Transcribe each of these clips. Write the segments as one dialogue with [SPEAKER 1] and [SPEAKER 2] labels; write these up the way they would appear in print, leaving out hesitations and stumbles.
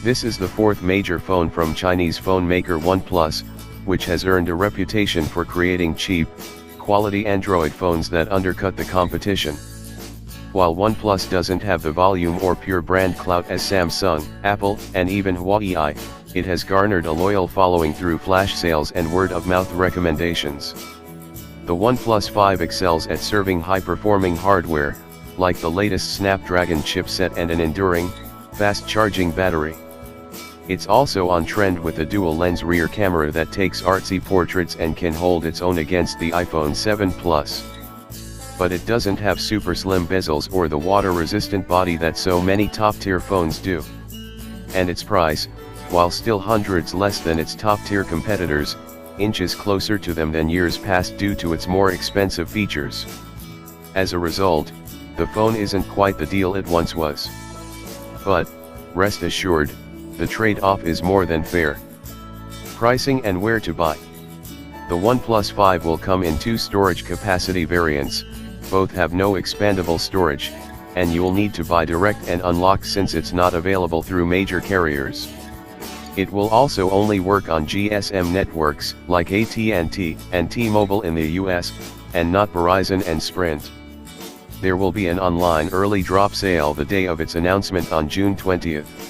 [SPEAKER 1] This is the fourth major phone from Chinese phone maker OnePlus, which has earned a reputation for creating cheap, quality Android phones that undercut the competition. While OnePlus doesn't have the volume or pure brand clout as Samsung, Apple, and even Huawei, it has garnered a loyal following through flash sales and word-of-mouth recommendations. The OnePlus 5 excels at serving high-performing hardware, like the latest Snapdragon chipset and an enduring, fast-charging battery. It's also on trend with a dual-lens rear camera that takes artsy portraits and can hold its own against the iPhone 7 Plus. But it doesn't have super slim bezels or the water-resistant body that so many top-tier phones do. And its price, while still hundreds less than its top-tier competitors, inches closer to them than years past due to its more expensive features. As a result, the phone isn't quite the deal it once was. But, rest assured, the trade-off is more than fair. Pricing and where to buy. The OnePlus 5 will come in two storage capacity variants, both have no expandable storage, and you'll need to buy direct and unlocked since it's not available through major carriers. It will also only work on GSM networks, like AT&T and T-Mobile in the US, and not Verizon and Sprint. There will be an online early drop sale the day of its announcement on June 20th.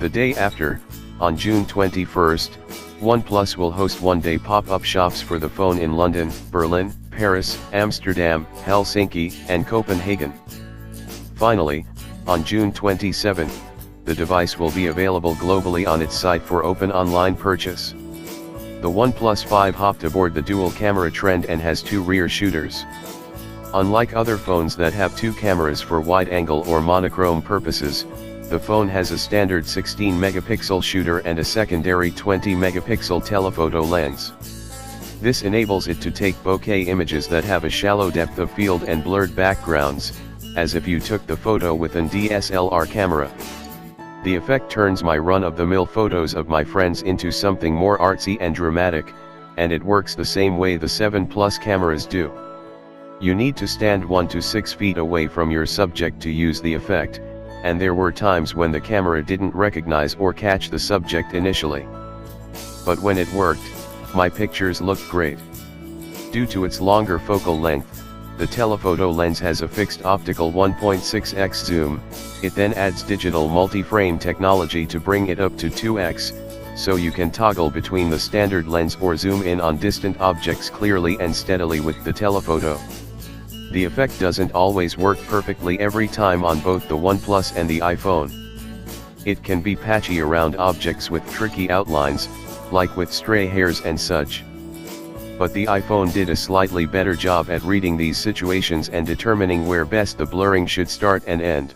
[SPEAKER 1] The day after, on June 21st, OnePlus will host one-day pop-up shops for the phone in London, Berlin, Paris, Amsterdam, Helsinki, and Copenhagen. Finally, on June 27, the device will be available globally on its site for open online purchase. The OnePlus 5 hopped aboard the dual-camera trend and has two rear shooters. Unlike other phones that have two cameras for wide-angle or monochrome purposes, the phone has a standard 16-megapixel shooter and a secondary 20-megapixel telephoto lens. This enables it to take bokeh images that have a shallow depth of field and blurred backgrounds, as if you took the photo with an DSLR camera. The effect turns my run-of-the-mill photos of my friends into something more artsy and dramatic, and it works the same way the 7 Plus cameras do. You need to stand 1 to 6 feet away from your subject to use the effect, and there were times when the camera didn't recognize or catch the subject initially. But when it worked, my pictures looked great. Due to its longer focal length, the telephoto lens has a fixed optical 1.6x zoom, it then adds digital multi-frame technology to bring it up to 2x, so you can toggle between the standard lens or zoom in on distant objects clearly and steadily with the telephoto. The effect doesn't always work perfectly every time on both the OnePlus and the iPhone. It can be patchy around objects with tricky outlines, like with stray hairs and such. But the iPhone did a slightly better job at reading these situations and determining where best the blurring should start and end.